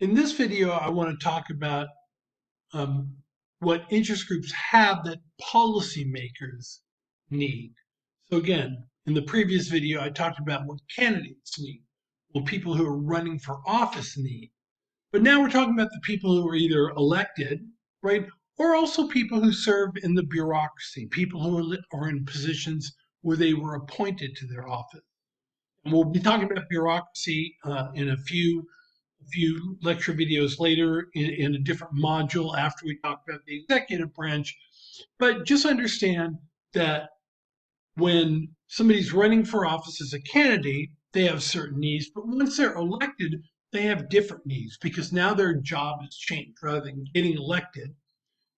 In this video, I want to talk about um, what interest groups have that policymakers need. So again, in the previous video, I talked about what candidates need, what people who are running for office need. But now we're talking about the people who are either elected, right, or also people who serve in the bureaucracy, people who are in positions where they were appointed to their office. And we'll be talking about bureaucracy in a few lecture videos later in a different module after we talk about the executive branch. But just understand that when somebody's running for office as a candidate, they have certain needs, but once they're elected, they have different needs because now their job has changed. Rather than getting elected,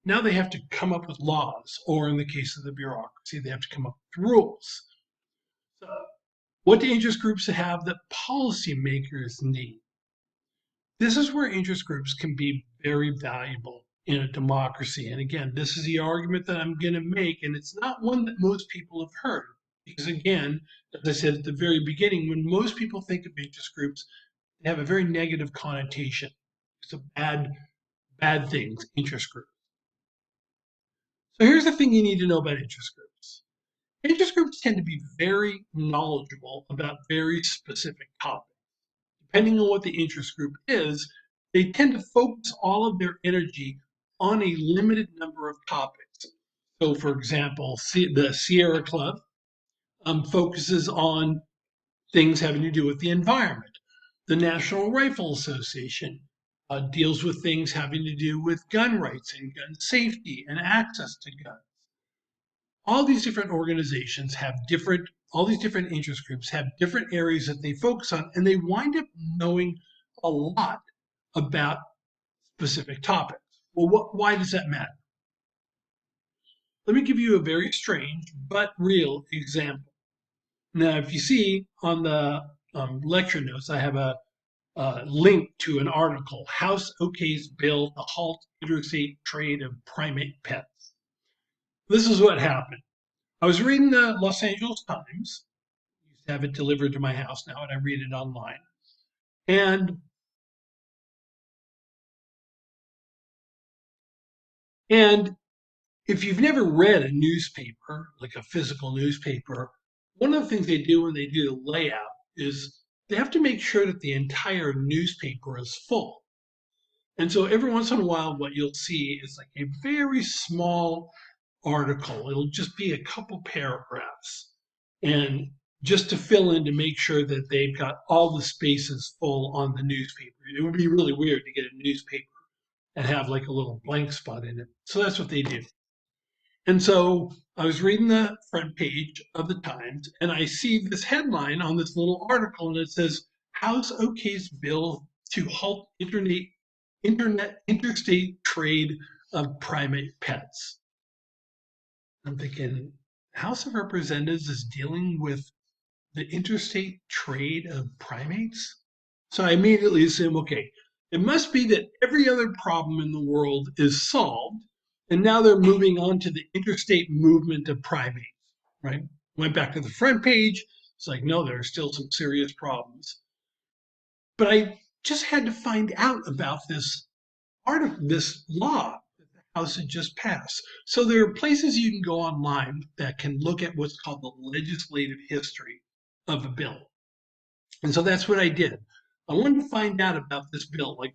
now they have to come up with laws, or in the case of the bureaucracy, they have to come up with rules. So, what do interest groups have that policymakers need? This is where interest groups can be very valuable in a democracy. And again, this is the argument that I'm going to make, and it's not one that most people have heard. Because again, as I said at the very beginning, when most people think of interest groups, they have a very negative connotation. It's a bad thing, interest group. So here's the thing you need to know about interest groups. Interest groups tend to be very knowledgeable about very specific topics. Depending on what the interest group is, they tend to focus all of their energy on a limited number of topics. So, for example, the Sierra Club focuses on things having to do with the environment. The National Rifle Association deals with things having to do with gun rights and gun safety and access to guns. All these different organizations have all these different interest groups have different areas that they focus on, and they wind up knowing a lot about specific topics. Well, why does that matter? Let me give you a very strange but real example. Now, if you see on the lecture notes, I have a link to an article, House OK's Bill to Halt Interstate Trade of Primate Pets. This is what happened. I was reading the Los Angeles Times. I used to have it delivered to my house now, and I read it online. And if you've never read a newspaper, like a physical newspaper, one of the things they do when they do the layout is they have to make sure that the entire newspaper is full. And so every once in a while, what you'll see is like a very small article. It'll just be a couple paragraphs. And just to fill in to make sure that they've got all the spaces full on the newspaper. It would be really weird to get a newspaper and have like a little blank spot in it. So that's what they do. And so I was reading the front page of the Times, and I see this headline on this little article, and it says, House OK's bill to halt interstate trade of primate pets. I'm thinking, House of Representatives is dealing with the interstate trade of primates? So I immediately assume, okay, it must be that every other problem in the world is solved, and now they're moving on to the interstate movement of primates, right? Went back to the front page. It's like, no, there are still some serious problems. But I just had to find out about this this law that the House had just passed. So there are places you can go online that can look at what's called the legislative history of a bill. And so that's what I did. I wanted to find out about this bill. Like,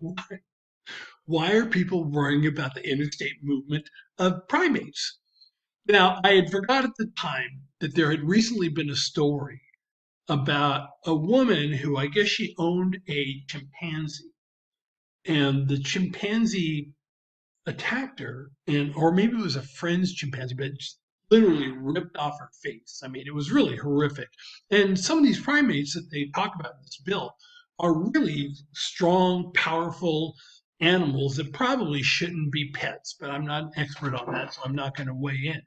why are people worrying about the interstate movement of primates? Now, I had forgot at the time that there had recently been a story about a woman who I guess she owned a chimpanzee. And the chimpanzee attacked her, or maybe it was a friend's chimpanzee, but literally ripped off her face. I mean, it was really horrific. And some of these primates that they talk about in this bill are really strong, powerful animals that probably shouldn't be pets. But I'm not an expert on that, so I'm not going to weigh in.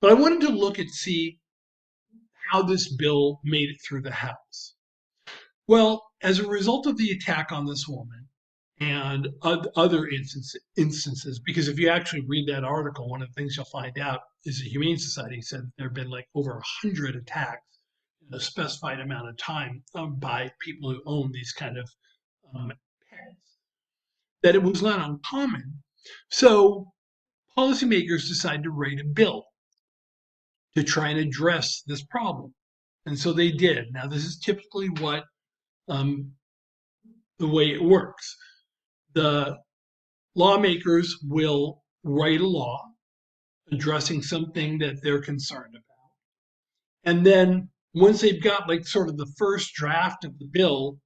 But I wanted to look and see how this bill made it through the House. Well, as a result of the attack on this woman, and other instances, because if you actually read that article, one of the things you'll find out is the Humane Society said there have been like over 100 attacks in a specified amount of time by people who own these kind of pets. that it was not uncommon. So policymakers decided to write a bill to try and address this problem. And so they did. Now, this is typically what um, the way it works. The lawmakers will write a law addressing something that they're concerned about. And then once they've got like sort of the first draft of the bill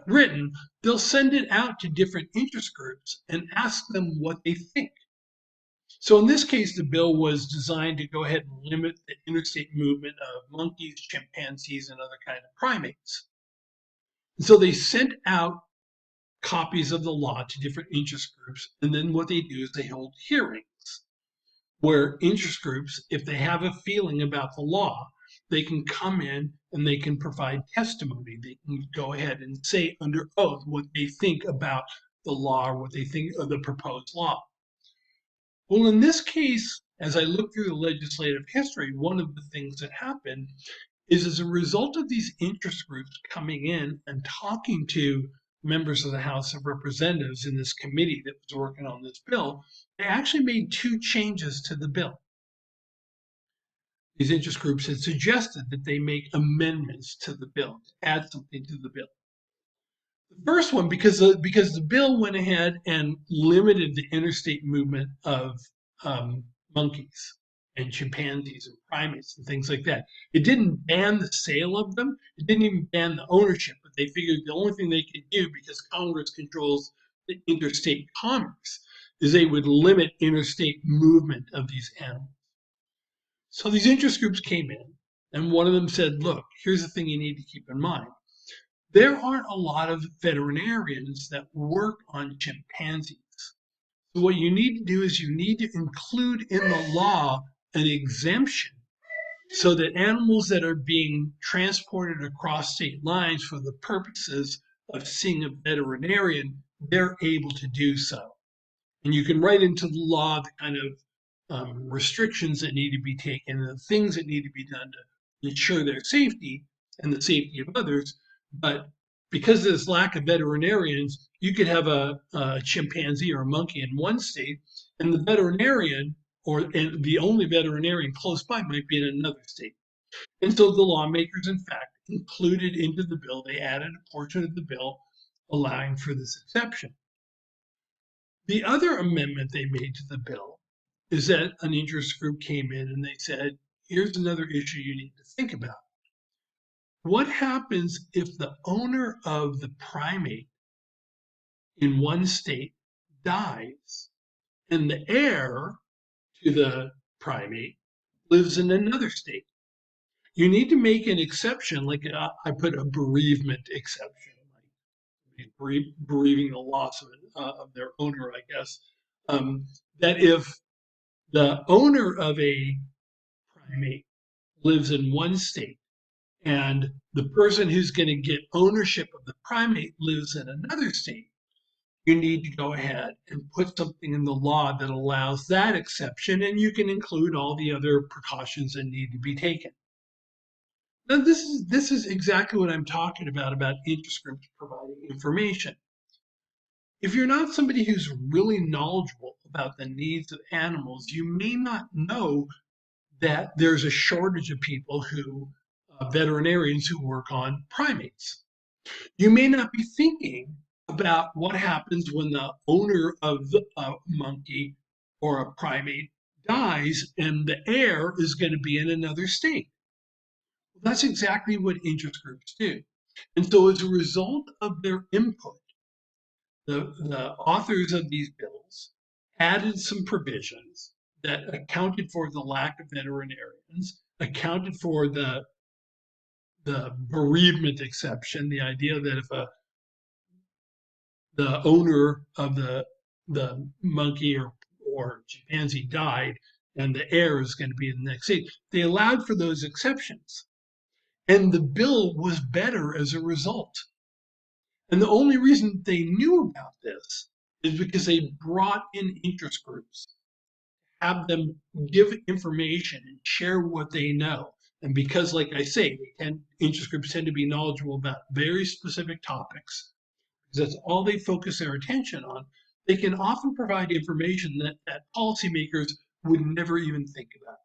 written, they'll send it out to different interest groups and ask them what they think. So in this case, the bill was designed to go ahead and limit the interstate movement of monkeys, chimpanzees, and other kind of primates. And so they sent out copies of the law to different interest groups, and then what they do is they hold hearings where interest groups, if they have a feeling about the law, they can come in and they can provide testimony. They can go ahead and say under oath what they think about the law or what they think of the proposed law. Well, in this case, as I look through the legislative history, one of the things that happened is as a result of these interest groups coming in and talking to members of the House of Representatives in this committee that was working on this bill, they actually made two changes to the bill. These interest groups had suggested that they make amendments to the bill, to add something to the bill. The first one, because the bill went ahead and limited the interstate movement of monkeys and chimpanzees and primates and things like that. It didn't ban the sale of them. It didn't even ban the ownership, but they figured the only thing they could do, because Congress controls the interstate commerce, is they would limit interstate movement of these animals. So these interest groups came in, and one of them said, look, here's the thing you need to keep in mind. There aren't a lot of veterinarians that work on chimpanzees. So what you need to do is you need to include in the law an exemption so that animals that are being transported across state lines for the purposes of seeing a veterinarian, they're able to do so. And you can write into the law the kind of restrictions that need to be taken and the things that need to be done to ensure their safety and the safety of others. But because of this lack of veterinarians, you could have a chimpanzee or a monkey in one state, and the veterinarian and the only veterinarian close by might be in another state. And so the lawmakers, in fact, included into the bill, they added a portion of the bill allowing for this exception. The other amendment they made to the bill is that an interest group came in and they said, here's another issue you need to think about. What happens if the owner of the primate in one state dies and the heir to the primate lives in another state? You need to make an exception, like I put a bereavement exception, like bereaving the loss of their owner, I guess. That if the owner of a primate lives in one state and the person who's going to get ownership of the primate lives in another state, you need to go ahead and put something in the law that allows that exception, and you can include all the other precautions that need to be taken. Now, this is exactly what I'm talking about interest groups providing information. If you're not somebody who's really knowledgeable about the needs of animals, you may not know that there's a shortage of people veterinarians who work on primates. You may not be thinking about what happens when the owner of a monkey or a primate dies and the heir is going to be in another state. Well, that's exactly what interest groups do. And so as a result of their input, the authors of these bills added some provisions that accounted for the lack of veterinarians, accounted for the bereavement exception, the idea that if the owner of the monkey or chimpanzee died and the heir is going to be in the next state, they allowed for those exceptions. And the bill was better as a result. And the only reason they knew about this is because they brought in interest groups, have them give information and share what they know. And because, like I say, interest groups tend to be knowledgeable about very specific topics, because that's all they focus their attention on. they can often provide information that policymakers would never even think about.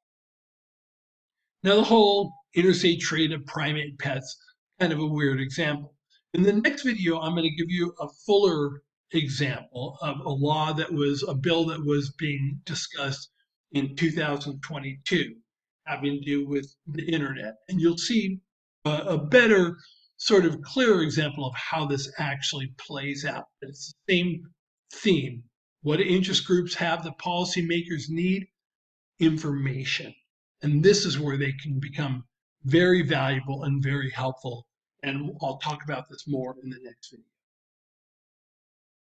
Now, the whole interstate trade of primate pets, kind of a weird example. In the next video, I'm going to give you a fuller example of a bill that was being discussed in 2022, having to do with the internet. And you'll see a better, sort of clearer example of how this actually plays out. It's the same theme. What do interest groups have that policymakers need? Information. And this is where they can become very valuable and very helpful. And I'll talk about this more in the next video.